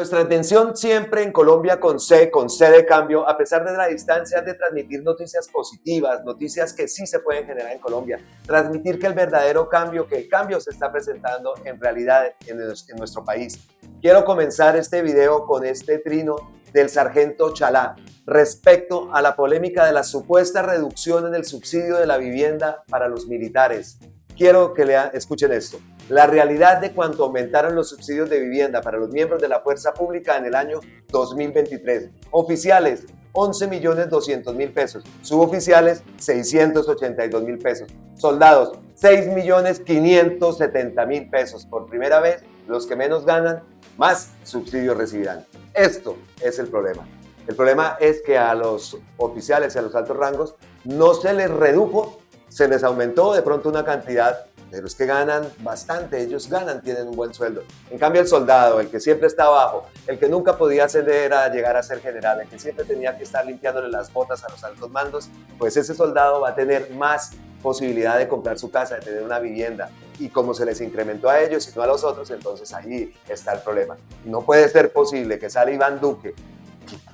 Nuestra atención siempre en Colombia con C de cambio, a pesar de la distancia, de transmitir noticias positivas, noticias que sí se pueden generar en Colombia, transmitir que el verdadero cambio, que el cambio se está presentando en realidad en nuestro país. Quiero comenzar este video con este trino del sargento Chalá respecto a la polémica de la supuesta reducción en el subsidio de la vivienda para los militares. Quiero que escuchen esto. La realidad de cuánto aumentaron los subsidios de vivienda para los miembros de la fuerza pública en el año 2023. Oficiales, 11.200.000 pesos. Suboficiales, 682.000 pesos. Soldados, 6.570.000 pesos. Por primera vez, los que menos ganan, más subsidios recibirán. Esto es el problema. El problema es que a los oficiales y a los altos rangos no se les redujo, se les aumentó de pronto una cantidad, pero es que ganan bastante, ellos ganan, tienen un buen sueldo. En cambio el soldado, el que siempre está abajo, el que nunca podía ascender a llegar a ser general, el que siempre tenía que estar limpiándole las botas a los altos mandos, pues ese soldado va a tener más posibilidad de comprar su casa, de tener una vivienda. Y como se les incrementó a ellos y no a los otros, entonces ahí está el problema. No puede ser posible que sale Iván Duque.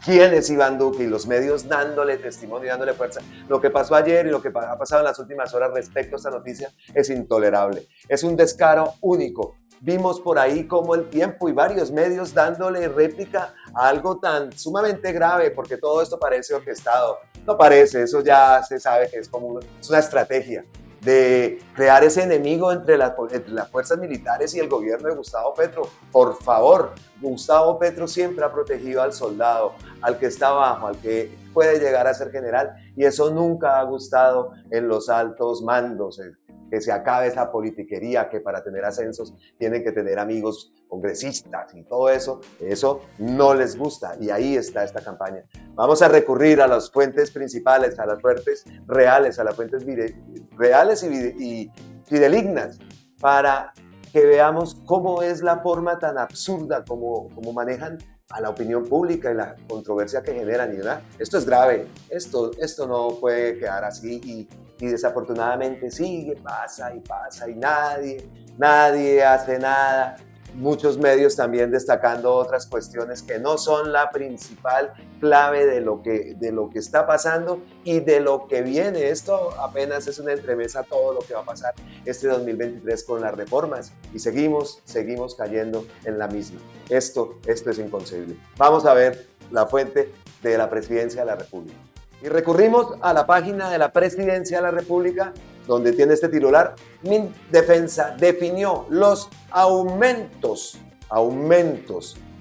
¿Quién es Iván Duque? Y los medios dándole testimonio y dándole fuerza. Lo que pasó ayer y lo que ha pasado en las últimas horas respecto a esta noticia es intolerable. Es un descaro único. Vimos por ahí como El Tiempo y varios medios dándole réplica a algo tan sumamente grave, porque todo esto parece orquestado. No parece, eso ya se sabe que es una estrategia de crear ese enemigo entre las fuerzas militares y el gobierno de Gustavo Petro. Por favor, Gustavo Petro siempre ha protegido al soldado, al que está abajo, al que puede llegar a ser general, y eso nunca ha gustado en los altos mandos, que se acabe esa politiquería, que para tener ascensos tienen que tener amigos congresistas y todo eso no les gusta, y ahí está esta campaña. Vamos a recurrir a las fuentes principales, a las fuentes reales, a las fuentes reales y fidedignas, para que veamos cómo es la forma tan absurda como manejan a la opinión pública y la controversia que generan. Esto es grave, esto no puede quedar así, y desafortunadamente sigue, pasa y nadie hace nada. Muchos medios también destacando otras cuestiones que no son la principal clave de lo que está pasando y de lo que viene. Esto apenas es una entremesa a todo lo que va a pasar este 2023 con las reformas, y seguimos cayendo en la misma. Esto es inconcebible. Vamos a ver la fuente de la Presidencia de la República. Y recurrimos a la página de la Presidencia de la República, donde tiene este titular: Mindefensa definió los aumentos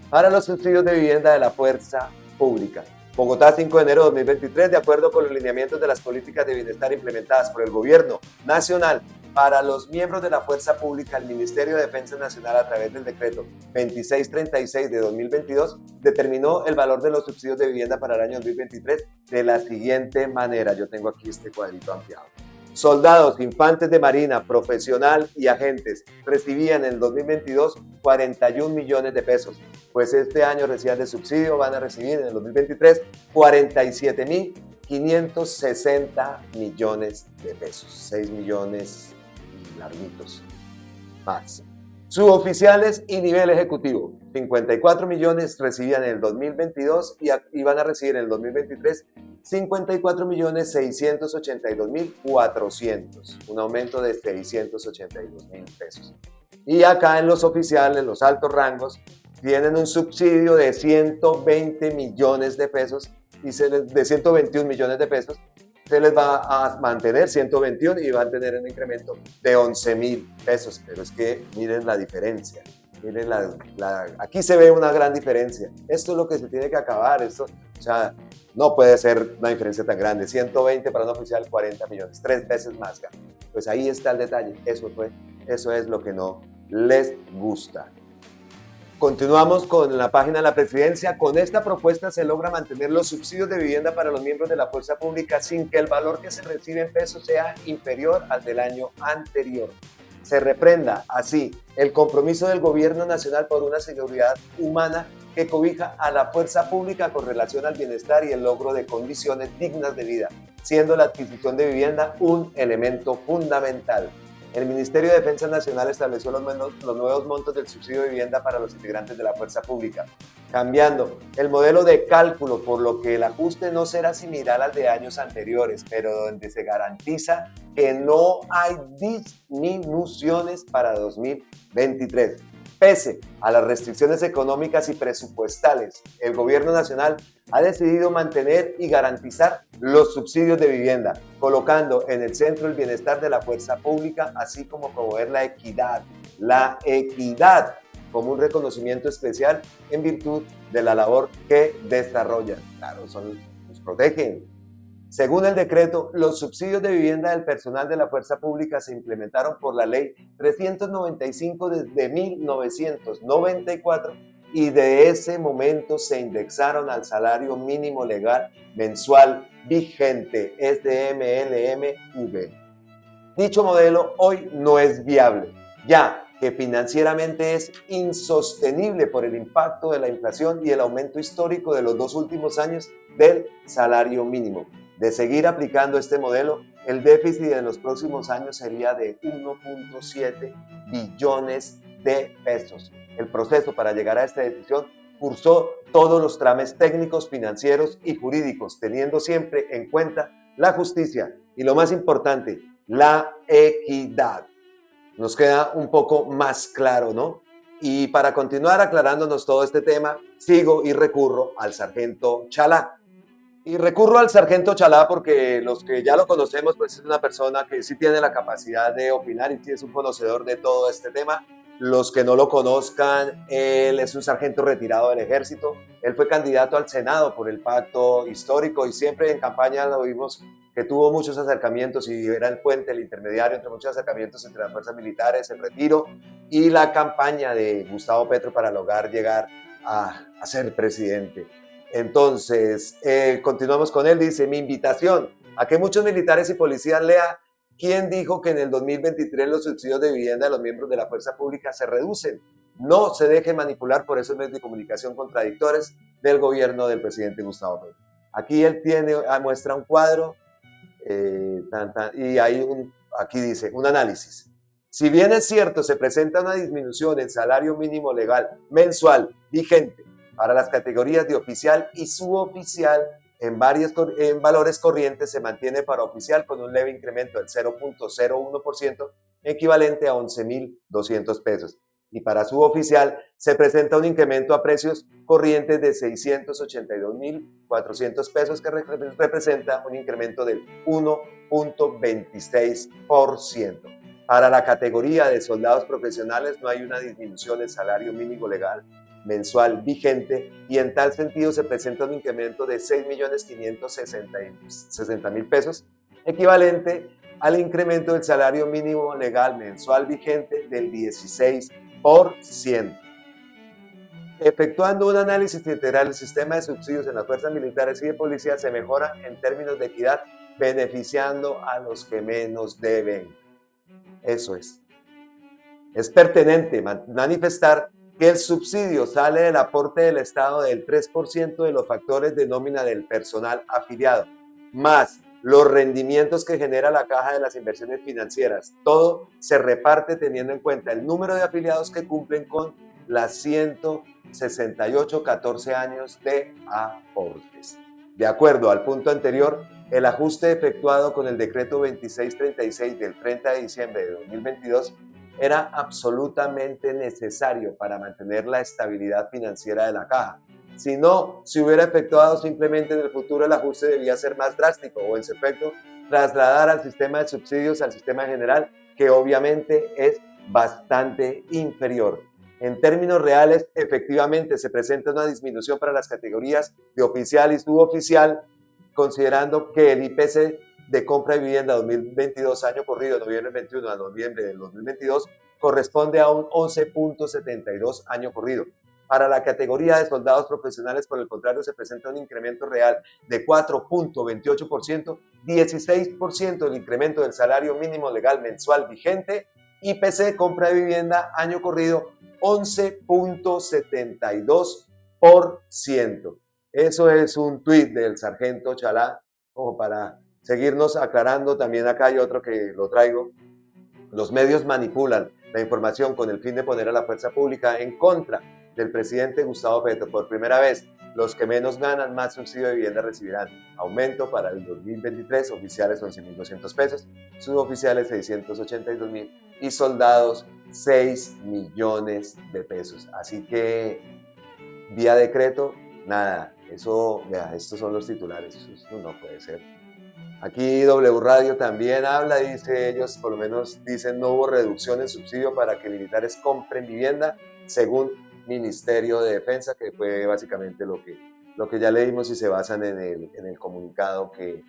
para los subsidios de vivienda de la fuerza pública. Bogotá, 5 de enero de 2023, de acuerdo con los lineamientos de las políticas de bienestar implementadas por el Gobierno Nacional para los miembros de la fuerza pública, el Ministerio de Defensa Nacional, a través del decreto 2636 de 2022, determinó el valor de los subsidios de vivienda para el año 2023 de la siguiente manera. Yo tengo aquí este cuadrito ampliado. Soldados, infantes de marina, profesional y agentes recibían en el 2022 41 millones de pesos. Pues este año recibían de subsidio, van a recibir en el 2023 47.560 millones de pesos. 6 millones y larguitos más. Suboficiales y nivel ejecutivo, 54 millones recibían en el 2022 y van a recibir en el 2023 54.682.400, un aumento de 682.000 pesos. Y acá en los oficiales, los altos rangos, tienen un subsidio de 120 millones de pesos, y de 121 millones de pesos, se les va a mantener 121 y van a tener un incremento de 11.000 pesos. Pero es que miren la diferencia. Miren aquí se ve una gran diferencia. Esto es lo que se tiene que acabar. No puede ser una diferencia tan grande. 120 para un oficial, 40 millones, 3 veces más. Pues ahí está el detalle. Eso es lo que no les gusta. Continuamos con la página de la Presidencia. Con esta propuesta se logra mantener los subsidios de vivienda para los miembros de la fuerza pública sin que el valor que se recibe en pesos sea inferior al del año anterior. Se reprenda así el compromiso del Gobierno Nacional por una seguridad humana que cobija a la fuerza pública con relación al bienestar y el logro de condiciones dignas de vida, siendo la adquisición de vivienda un elemento fundamental. El Ministerio de Defensa Nacional estableció los nuevos montos del subsidio de vivienda para los integrantes de la fuerza pública. cambiando el modelo de cálculo, por lo que el ajuste no será similar al de años anteriores, pero donde se garantiza que no hay disminuciones para 2023. Pese a las restricciones económicas y presupuestales, el gobierno nacional ha decidido mantener y garantizar los subsidios de vivienda, colocando en el centro el bienestar de la fuerza pública, así como promover la equidad como un reconocimiento especial en virtud de la labor que desarrollan. Claro, nos protegen. Según el decreto, los subsidios de vivienda del personal de la fuerza pública se implementaron por la Ley 395 desde 1994 y de ese momento se indexaron al salario mínimo legal mensual vigente, SMLMV. Dicho modelo hoy no es viable, ya que financieramente es insostenible por el impacto de la inflación y el aumento histórico de los 2 últimos años del salario mínimo. De seguir aplicando este modelo, el déficit en los próximos años sería de 1.7 billones de pesos. El proceso para llegar a esta decisión cursó todos los trámites técnicos, financieros y jurídicos, teniendo siempre en cuenta la justicia y, lo más importante, la equidad. Nos queda un poco más claro, ¿no? Y para continuar aclarándonos todo este tema, sigo y recurro al sargento Chalá. Y recurro al sargento Chalá porque los que ya lo conocemos, pues es una persona que sí tiene la capacidad de opinar y sí es un conocedor de todo este tema. Los que no lo conozcan, él es un sargento retirado del ejército. Él fue candidato al Senado por el pacto histórico y siempre en campaña lo vimos que tuvo muchos acercamientos y era el puente, el intermediario entre muchos acercamientos entre las fuerzas militares, el retiro y la campaña de Gustavo Petro para lograr llegar a ser presidente. Entonces, continuamos con él, dice: mi invitación a que muchos militares y policías lea quién dijo que en el 2023 los subsidios de vivienda de los miembros de la fuerza pública se reducen. No se deje manipular por esos medios de comunicación contradictores del gobierno del presidente Gustavo Petro. Aquí él muestra un cuadro y aquí dice un análisis. Si bien es cierto, se presenta una disminución en salario mínimo legal mensual vigente para las categorías de oficial y suboficial, en valores corrientes se mantiene para oficial con un leve incremento del 0.01%, equivalente a 11.200 pesos. Y para suboficial se presenta un incremento a precios corrientes de 682.400 pesos, que representa un incremento del 1.26%. Para la categoría de soldados profesionales no hay una disminución del salario mínimo legal mensual vigente y en tal sentido se presenta un incremento de 6.560.000 pesos, equivalente al incremento del salario mínimo legal mensual vigente del 16%. Efectuando un análisis integral del sistema de subsidios en las fuerzas militares y de policía, se mejora en términos de equidad, beneficiando a los que menos deben. Eso es. Es pertinente manifestar que el subsidio sale del aporte del Estado del 3% de los factores de nómina del personal afiliado, más los rendimientos que genera la caja de las inversiones financieras. Todo se reparte teniendo en cuenta el número de afiliados que cumplen con las 168 14 años de aportes. De acuerdo al punto anterior, el ajuste efectuado con el decreto 2636 del 30 de diciembre de 2022 era absolutamente necesario para mantener la estabilidad financiera de la caja. Si no se hubiera efectuado simplemente en el futuro, el ajuste debía ser más drástico o en su efecto trasladar al sistema de subsidios al sistema general, que obviamente es bastante inferior. En términos reales, efectivamente se presenta una disminución para las categorías de oficial y suboficial, considerando que el IPC de compra de vivienda 2022 año corrido, noviembre 21 a noviembre del 2022, corresponde a un 11.72 año corrido. Para la categoría de soldados profesionales, por el contrario, se presenta un incremento real de 4.28%, 16% del incremento del salario mínimo legal mensual vigente, IPC compra de vivienda año corrido 11.72%. Eso es un tuit del sargento Chalá, como para seguirnos aclarando. También acá hay otro que lo traigo. Los medios manipulan la información con el fin de poner a la fuerza pública en contra del presidente Gustavo Petro. Por primera vez, los que menos ganan más subsidio de vivienda recibirán aumento para el 2023, oficiales 11.200 pesos, suboficiales 682.000 y soldados 6 millones de pesos. Así que, vía decreto, nada, eso, vea, estos son los titulares, eso no puede ser. Aquí W Radio también habla, dice ellos, por lo menos dicen no hubo reducción en subsidio para que militares compren vivienda, según Ministerio de Defensa, que fue básicamente lo que ya leímos y se basan en el comunicado que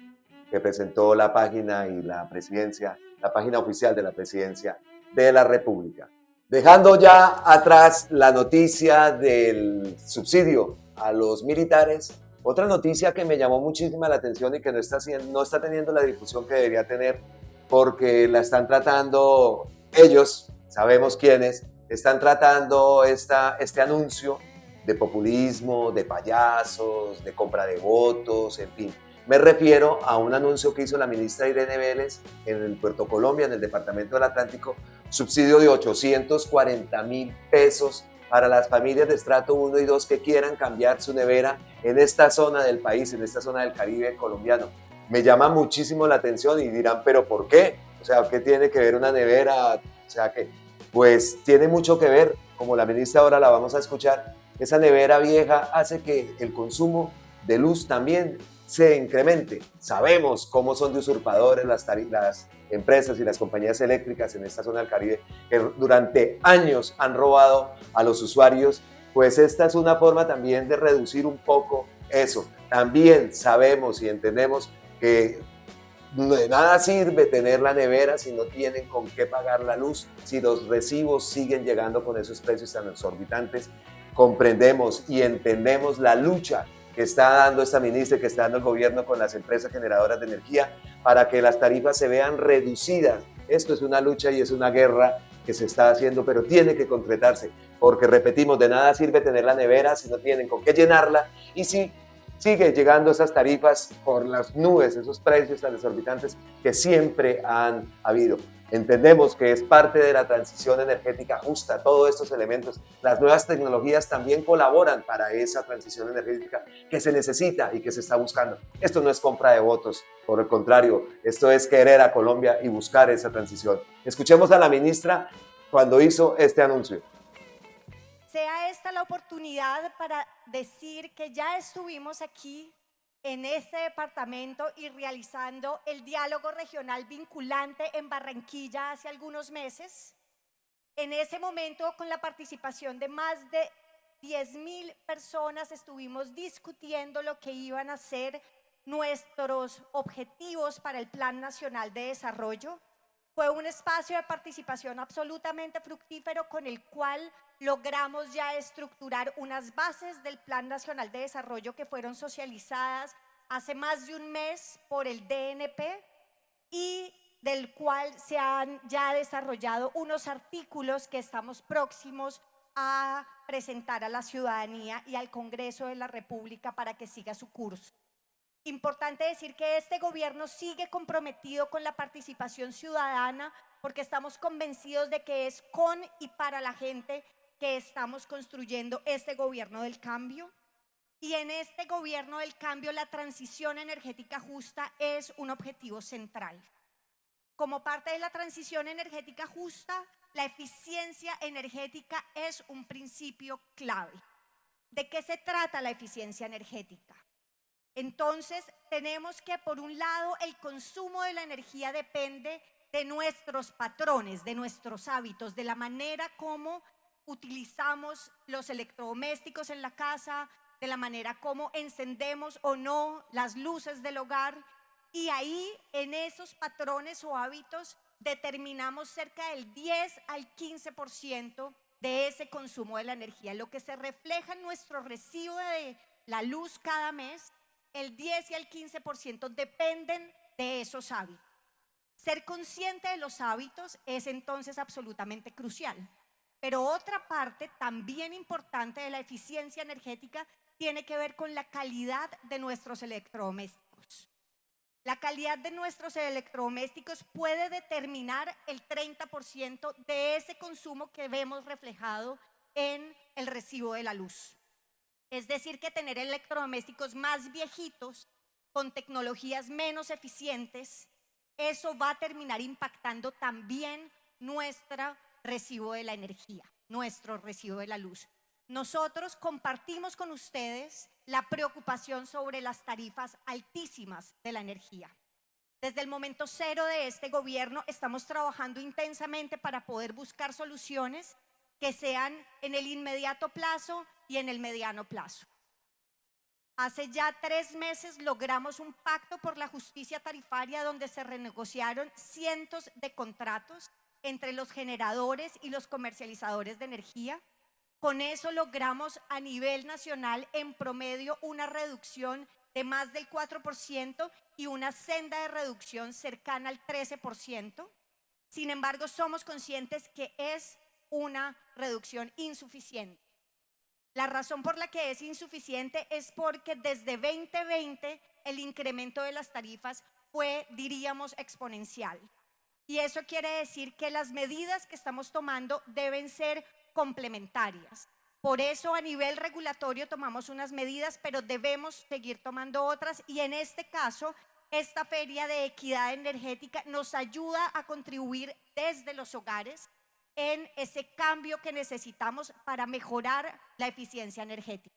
presentó la página y la presidencia, la página oficial de la presidencia de la República. Dejando ya atrás la noticia del subsidio a los militares, otra noticia que me llamó muchísima la atención y que no está teniendo la difusión que debería tener porque la están tratando ellos, sabemos quiénes, están tratando este anuncio de populismo, de payasos, de compra de votos, en fin. Me refiero a un anuncio que hizo la ministra Irene Vélez en el Puerto Colombia, en el Departamento del Atlántico, subsidio de 840.000 pesos para las familias de estrato 1 y 2 que quieran cambiar su nevera en esta zona del país, en esta zona del Caribe colombiano. Me llama muchísimo la atención y dirán, ¿pero por qué? O sea, ¿qué tiene que ver una nevera? O sea, que pues tiene mucho que ver, como la ministra ahora la vamos a escuchar, esa nevera vieja hace que el consumo de luz también se incremente. Sabemos cómo son de usurpadores las empresas y las compañías eléctricas en esta zona del Caribe, que durante años han robado a los usuarios, pues esta es una forma también de reducir un poco eso. También sabemos y entendemos que de nada sirve tener la nevera si no tienen con qué pagar la luz, si los recibos siguen llegando con esos precios tan exorbitantes. Comprendemos y entendemos la lucha que está dando esta ministra, que está dando el gobierno con las empresas generadoras de energía para que las tarifas se vean reducidas. Esto es una lucha y es una guerra que se está haciendo, pero tiene que concretarse, porque repetimos, de nada sirve tener la nevera si no tienen con qué llenarla y si sigue llegando esas tarifas por las nubes, esos precios tan exorbitantes que siempre han habido. Entendemos que es parte de la transición energética justa, todos estos elementos. Las nuevas tecnologías también colaboran para esa transición energética que se necesita y que se está buscando. Esto no es compra de votos, por el contrario, esto es querer a Colombia y buscar esa transición. Escuchemos a la ministra cuando hizo este anuncio. Sea esta la oportunidad para decir que ya estuvimos aquí en este departamento y realizando el diálogo regional vinculante en Barranquilla hace algunos meses. En ese momento, con la participación de más de 10.000 personas, estuvimos discutiendo lo que iban a ser nuestros objetivos para el Plan Nacional de Desarrollo. Fue un espacio de participación absolutamente fructífero con el cual logramos ya estructurar unas bases del Plan Nacional de Desarrollo que fueron socializadas hace más de un mes por el DNP y del cual se han ya desarrollado unos artículos que estamos próximos a presentar a la ciudadanía y al Congreso de la República para que siga su curso. Importante decir que este gobierno sigue comprometido con la participación ciudadana porque estamos convencidos de que es con y para la gente que estamos construyendo este gobierno del cambio. Y en este gobierno del cambio la transición energética justa es un objetivo central. Como parte de la transición energética justa, la eficiencia energética es un principio clave. ¿De qué se trata la eficiencia energética? Entonces, tenemos que, por un lado, el consumo de la energía depende de nuestros patrones, de nuestros hábitos, de la manera como utilizamos los electrodomésticos en la casa, de la manera como encendemos o no las luces del hogar. Y ahí, en esos patrones o hábitos, determinamos cerca del 10 al 15% de ese consumo de la energía. Lo que se refleja en nuestro recibo de la luz cada mes, el 10 y el 15% dependen de esos hábitos. Ser consciente de los hábitos es entonces absolutamente crucial. Pero otra parte también importante de la eficiencia energética tiene que ver con la calidad de nuestros electrodomésticos. La calidad de nuestros electrodomésticos puede determinar el 30% de ese consumo que vemos reflejado en el recibo de la luz. Es decir, que tener electrodomésticos más viejitos, con tecnologías menos eficientes, eso va a terminar impactando también nuestro recibo de la energía, nuestro recibo de la luz. Nosotros compartimos con ustedes la preocupación sobre las tarifas altísimas de la energía. Desde el momento cero de este gobierno estamos trabajando intensamente para poder buscar soluciones que sean en el inmediato plazo y en el mediano plazo. Hace ya 3 meses logramos un pacto por la justicia tarifaria donde se renegociaron cientos de contratos entre los generadores y los comercializadores de energía. Con eso logramos a nivel nacional en promedio una reducción de más del 4% y una senda de reducción cercana al 13%. Sin embargo, somos conscientes que es una reducción insuficiente. La razón por la que es insuficiente es porque desde 2020 el incremento de las tarifas fue, diríamos, exponencial. Y eso quiere decir que las medidas que estamos tomando deben ser complementarias. Por eso a nivel regulatorio tomamos unas medidas, pero debemos seguir tomando otras y en este caso esta feria de equidad energética nos ayuda a contribuir desde los hogares en ese cambio que necesitamos para mejorar la eficiencia energética.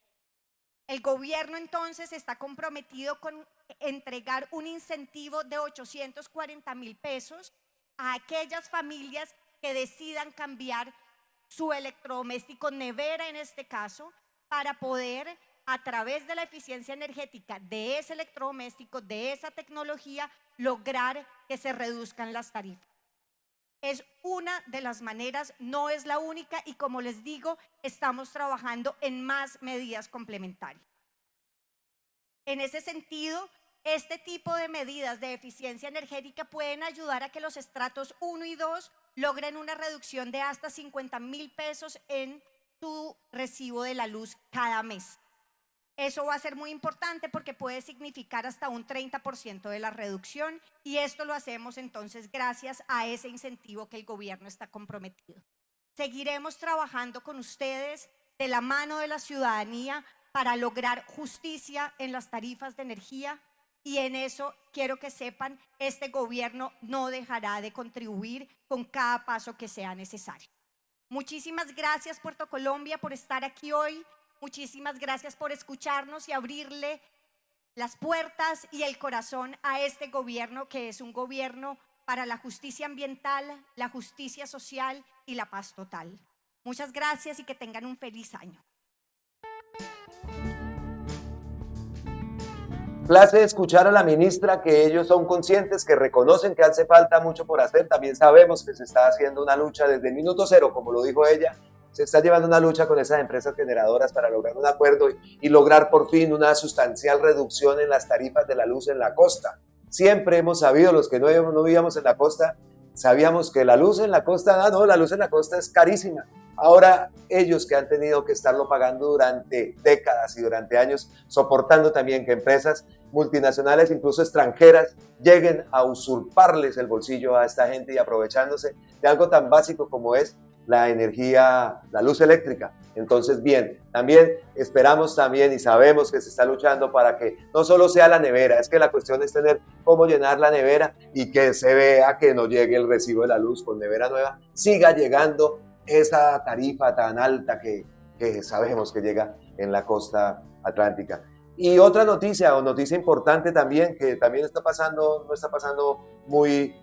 El gobierno entonces está comprometido con entregar un incentivo de 840.000 pesos a aquellas familias que decidan cambiar su electrodoméstico, nevera en este caso, para poder a través de la eficiencia energética de ese electrodoméstico, de esa tecnología, lograr que se reduzcan las tarifas. Es una de las maneras, no es la única y como les digo, estamos trabajando en más medidas complementarias. En ese sentido, este tipo de medidas de eficiencia energética pueden ayudar a que los estratos 1 y 2 logren una reducción de hasta 50.000 pesos en su recibo de la luz cada mes. Eso va a ser muy importante porque puede significar hasta un 30% de la reducción y esto lo hacemos entonces gracias a ese incentivo que el gobierno está comprometido. Seguiremos trabajando con ustedes de la mano de la ciudadanía para lograr justicia en las tarifas de energía y en eso quiero que sepan, este gobierno no dejará de contribuir con cada paso que sea necesario. Muchísimas gracias Puerto Colombia por estar aquí hoy. Muchísimas gracias por escucharnos y abrirle las puertas y el corazón a este gobierno que es un gobierno para la justicia ambiental, la justicia social y la paz total. Muchas gracias y que tengan un feliz año. Place escuchar a la ministra que ellos son conscientes, que reconocen que hace falta mucho por hacer. También sabemos que se está haciendo una lucha desde el minuto cero, como lo dijo ella. Se está llevando una lucha con esas empresas generadoras para lograr un acuerdo y lograr por fin una sustancial reducción en las tarifas de la luz en la costa. Siempre hemos sabido, los que no vivíamos en la costa, sabíamos que la luz en la costa, la luz en la costa es carísima. Ahora ellos que han tenido que estarlo pagando durante décadas y durante años, soportando también que empresas multinacionales, incluso extranjeras, lleguen a usurparles el bolsillo a esta gente y aprovechándose de algo tan básico como es la energía, la luz eléctrica. Entonces, bien, también esperamos también y sabemos que se está luchando para que no solo sea la nevera, es que la cuestión es tener cómo llenar la nevera y que se vea que no llegue el recibo de la luz con nevera nueva, siga llegando esa tarifa tan alta que sabemos que llega en la costa atlántica. Y otra noticia, o noticia importante también, que también está pasando, no está pasando muy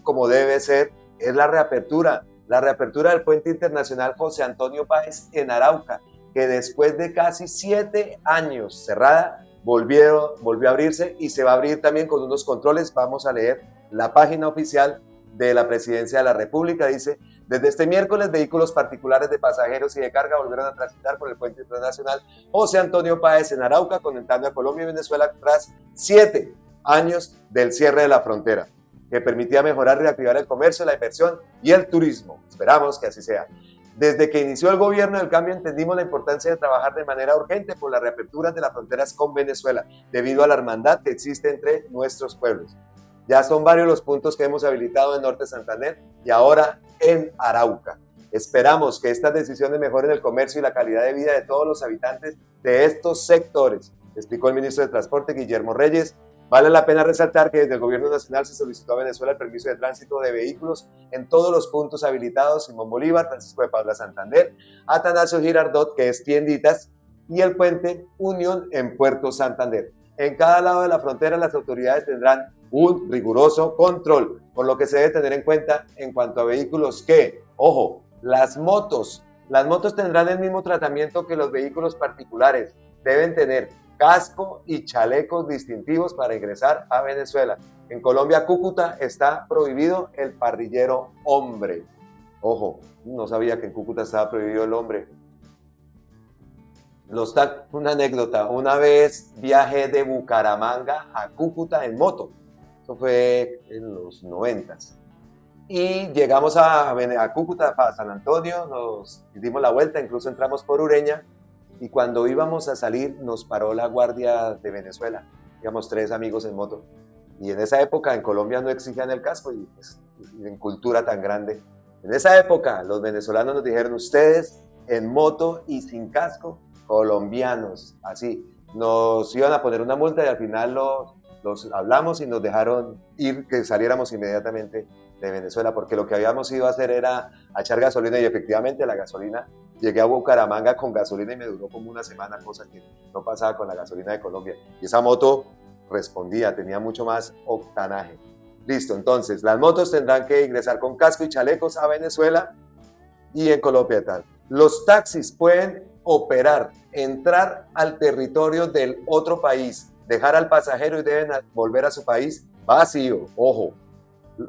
como debe ser, es la reapertura del puente internacional José Antonio Páez en Arauca, que después de casi 7 años cerrada, volvió a abrirse y se va a abrir también con unos controles. Vamos a leer la página oficial de la Presidencia de la República. Dice: desde este miércoles, vehículos particulares de pasajeros y de carga volvieron a transitar por el puente internacional José Antonio Páez en Arauca, conectando a Colombia y Venezuela tras 7 años del cierre de la frontera, que permitía mejorar y reactivar el comercio, la inversión y el turismo. Esperamos que así sea. Desde que inició el gobierno del cambio entendimos la importancia de trabajar de manera urgente por la reapertura de las fronteras con Venezuela, debido a la hermandad que existe entre nuestros pueblos. Ya son varios los puntos que hemos habilitado en Norte Santander y ahora en Arauca. Esperamos que estas decisiones mejoren el comercio y la calidad de vida de todos los habitantes de estos sectores, explicó el ministro de Transporte, Guillermo Reyes. Vale la pena resaltar que desde el gobierno nacional se solicitó a Venezuela el permiso de tránsito de vehículos en todos los puntos habilitados: Simón Bolívar, Francisco de Paula Santander, Atanasio Girardot, que es Tienditas, y el puente Unión en Puerto Santander. En cada lado de la frontera las autoridades tendrán un riguroso control, por lo que se debe tener en cuenta en cuanto a vehículos que, ojo, las motos tendrán el mismo tratamiento que los vehículos particulares. Deben tener casco y chalecos distintivos para ingresar a Venezuela. En Colombia, Cúcuta, está prohibido el parrillero hombre. Ojo, no sabía que en Cúcuta estaba prohibido el hombre. Una anécdota, una vez viajé de Bucaramanga a Cúcuta en moto. Eso fue en los 90s. Y llegamos a Cúcuta, a San Antonio, nos dimos la vuelta, incluso entramos por Ureña. Y cuando íbamos a salir, nos paró la Guardia de Venezuela. Íbamos 3 amigos en moto. Y en esa época en Colombia no exigían el casco, y pues, en cultura tan grande. En esa época los venezolanos nos dijeron: ustedes en moto y sin casco, colombianos. Así, nos iban a poner una multa y al final los hablamos y nos dejaron ir, que saliéramos inmediatamente de Venezuela, porque lo que habíamos ido a hacer era a echar gasolina, y efectivamente la gasolina, llegué a Bucaramanga con gasolina y me duró como una semana, cosa que no pasaba con la gasolina de Colombia. Y esa moto respondía, tenía mucho más octanaje. Listo, entonces las motos tendrán que ingresar con casco y chalecos a Venezuela, y en Colombia tal. Los taxis pueden operar, entrar al territorio del otro país, dejar al pasajero y deben volver a su país vacío. Ojo,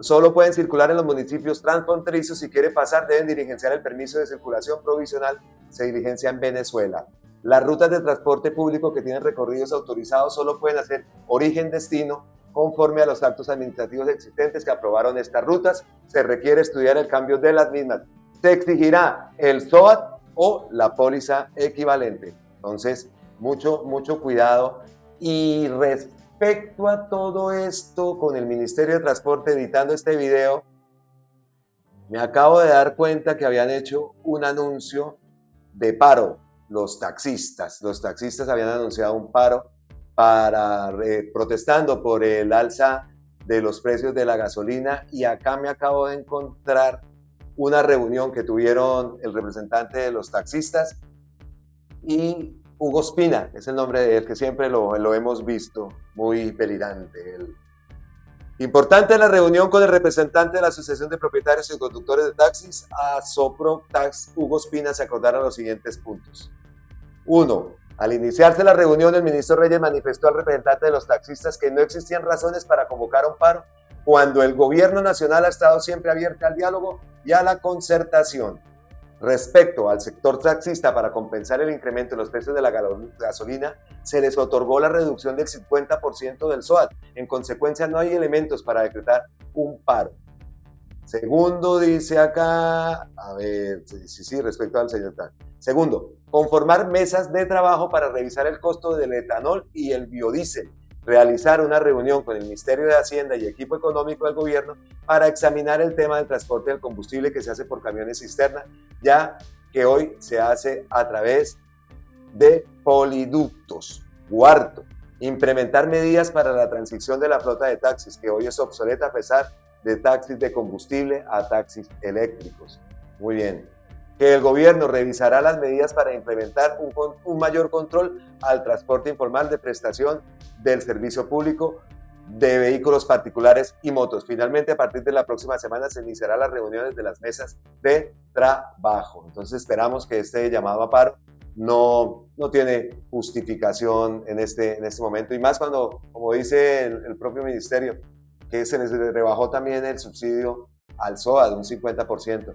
solo pueden circular en los municipios transfronterizos. Si quiere pasar, deben diligenciar el permiso de circulación provisional, se diligencia en Venezuela. Las rutas de transporte público que tienen recorridos autorizados solo pueden hacer origen-destino conforme a los actos administrativos existentes que aprobaron estas rutas. Se requiere estudiar el cambio de las mismas. Se exigirá el SOAT o la póliza equivalente. Entonces, mucho cuidado. Y respecto a todo esto, con el Ministerio de Transporte editando este video, me acabo de dar cuenta que habían hecho un anuncio de paro. Los taxistas habían anunciado un paro protestando por el alza de los precios de la gasolina, y acá me acabo de encontrar una reunión que tuvieron el representante de los taxistas y Hugo Espina, es el nombre de él, que siempre lo hemos visto, muy delirante. Importante la reunión con el representante de la Asociación de Propietarios y Conductores de Taxis, ASOPROTAX, Hugo Espina. Se acordaron los siguientes puntos. 1. Al iniciarse la reunión, el ministro Reyes manifestó al representante de los taxistas que no existían razones para convocar un paro, cuando el gobierno nacional ha estado siempre abierto al diálogo y a la concertación. Respecto al sector taxista, para compensar el incremento de los precios de la gasolina, se les otorgó la reducción del 50% del SOAT. En consecuencia, no hay elementos para decretar un paro. Segundo, dice acá, respecto al señor tal. Segundo, conformar mesas de trabajo para revisar el costo del etanol y el biodiesel. Realizar una reunión con el Ministerio de Hacienda y equipo económico del gobierno para examinar el tema del transporte del combustible que se hace por camiones cisterna, ya que hoy se hace a través de poliductos. Cuarto, implementar medidas para la transición de la flota de taxis, que hoy es obsoleta, a pesar de taxis de combustible a taxis eléctricos. Muy bien. Que el gobierno revisará las medidas para implementar un mayor control al transporte informal de prestación del servicio público de vehículos particulares y motos. Finalmente, a partir de la próxima semana se iniciarán las reuniones de las mesas de trabajo. Entonces esperamos que este llamado a paro no tiene justificación en este momento, y más cuando, como dice el propio ministerio, que se les rebajó también el subsidio al SOA de un 50%.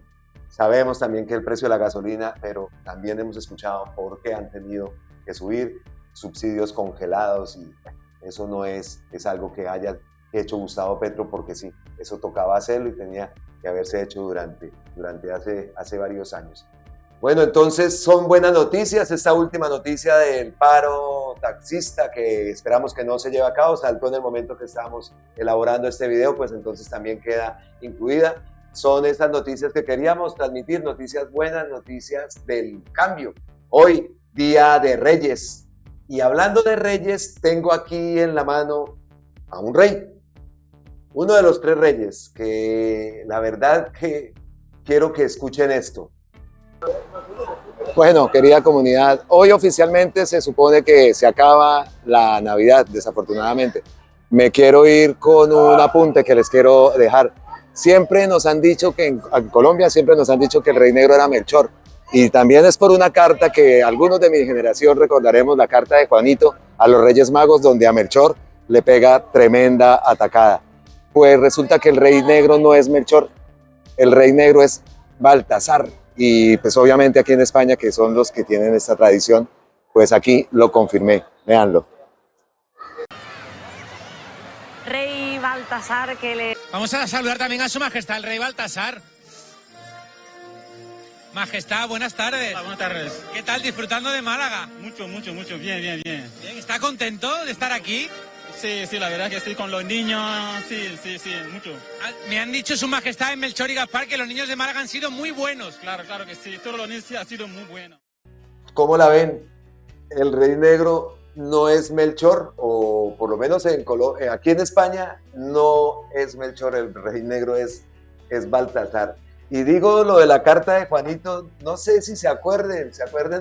Sabemos también que el precio de la gasolina, pero también hemos escuchado por qué han tenido que subir, subsidios congelados, y eso no es algo que haya hecho Gustavo Petro porque sí, eso tocaba hacerlo y tenía que haberse hecho durante hace varios años. Bueno, entonces son buenas noticias. Esta última noticia del paro taxista, que esperamos que no se lleve a cabo, saltó en el momento que estábamos elaborando este video, pues entonces también queda incluida. son esas noticias que queríamos transmitir, noticias buenas, noticias del cambio. Hoy, Día de Reyes. Y hablando de reyes, tengo aquí en la mano a un rey. Uno de los 3 reyes, que la verdad que quiero que escuchen esto. Bueno, querida comunidad, hoy oficialmente se supone que se acaba la Navidad, desafortunadamente. Me quiero ir con un apunte que les quiero dejar. Siempre nos han dicho que en Colombia siempre nos han dicho que el rey negro era Melchor. Y también es por una carta que algunos de mi generación recordaremos, la carta de Juanito a los Reyes Magos, donde a Melchor le pega tremenda atacada. Pues resulta que el rey negro no es Melchor, el rey negro es Baltasar. Y pues obviamente aquí en España, que son los que tienen esta tradición, pues aquí lo confirmé, véanlo. Rey Baltasar, que le... Vamos a saludar también a su majestad, el rey Baltasar. Majestad, buenas tardes. Hola, buenas tardes. ¿Qué tal? ¿Disfrutando de Málaga? Mucho. Bien. Bien, ¿está contento de estar aquí? Sí, la verdad que sí, con los niños, sí, mucho. Me han dicho su majestad en Melchor y Gaspar que los niños de Málaga han sido muy buenos. Claro que sí, todos los niños han sido muy buenos. ¿Cómo la ven? El rey negro no es Melchor, o por lo menos aquí en España no es Melchor, el rey negro es Baltasar. Y digo lo de la carta de Juanito, no sé si se acuerden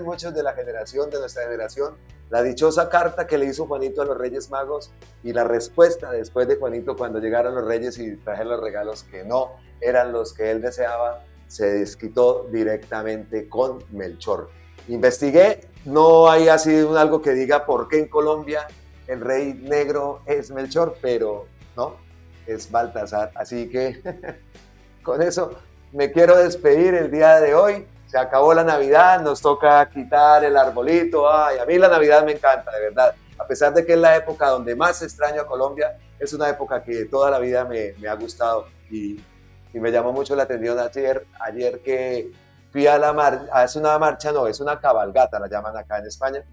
muchos de nuestra generación, la dichosa carta que le hizo Juanito a los Reyes Magos y la respuesta después de Juanito cuando llegaron los Reyes y trajeron los regalos que no eran los que él deseaba, se desquitó directamente con Melchor. Investigué, no hay así algo que diga por qué en Colombia el rey negro es Melchor, pero no, es Baltasar. Así que con eso me quiero despedir el día de hoy. Se acabó la Navidad, nos toca quitar el arbolito. Ay, a mí la Navidad me encanta, de verdad. A pesar de que es la época donde más extraño a Colombia, es una época que toda la vida me ha gustado y me llamó mucho la atención ayer que fui a la marcha, es una marcha, no, es una cabalgata, la llaman acá en España,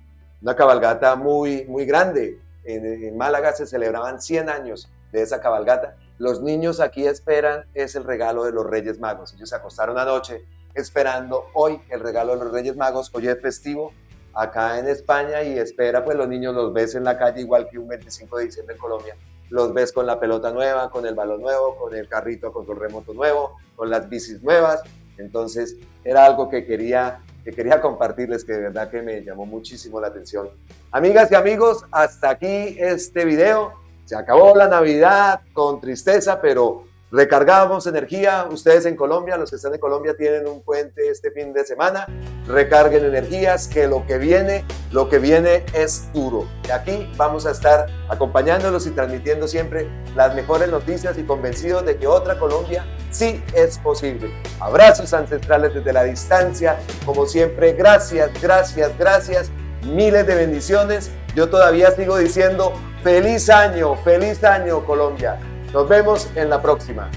una cabalgata muy grande. En Málaga se celebraban 100 años de esa cabalgata. Los niños aquí esperan, es el regalo de los Reyes Magos. Ellos se acostaron anoche esperando hoy el regalo de los Reyes Magos. Hoy es festivo acá en España y espera, pues los niños los ves en la calle igual que un 25 de diciembre en Colombia. Los ves con la pelota nueva, con el balón nuevo, con el carrito, con el remoto nuevo, con las bicis nuevas. Entonces era algo que quería compartirles, que de verdad que me llamó muchísimo la atención. Amigas y amigos, hasta aquí este video. Se acabó la Navidad con tristeza, pero recargamos energía. Ustedes en Colombia, los que están en Colombia, tienen un puente este fin de semana. Recarguen energías, que lo que viene es duro. Y aquí vamos a estar acompañándolos y transmitiendo siempre las mejores noticias y convencidos de que otra Colombia sí es posible. Abrazos ancestrales desde la distancia. Como siempre, gracias. Miles de bendiciones. Yo todavía sigo diciendo feliz año Colombia. Nos vemos en la próxima.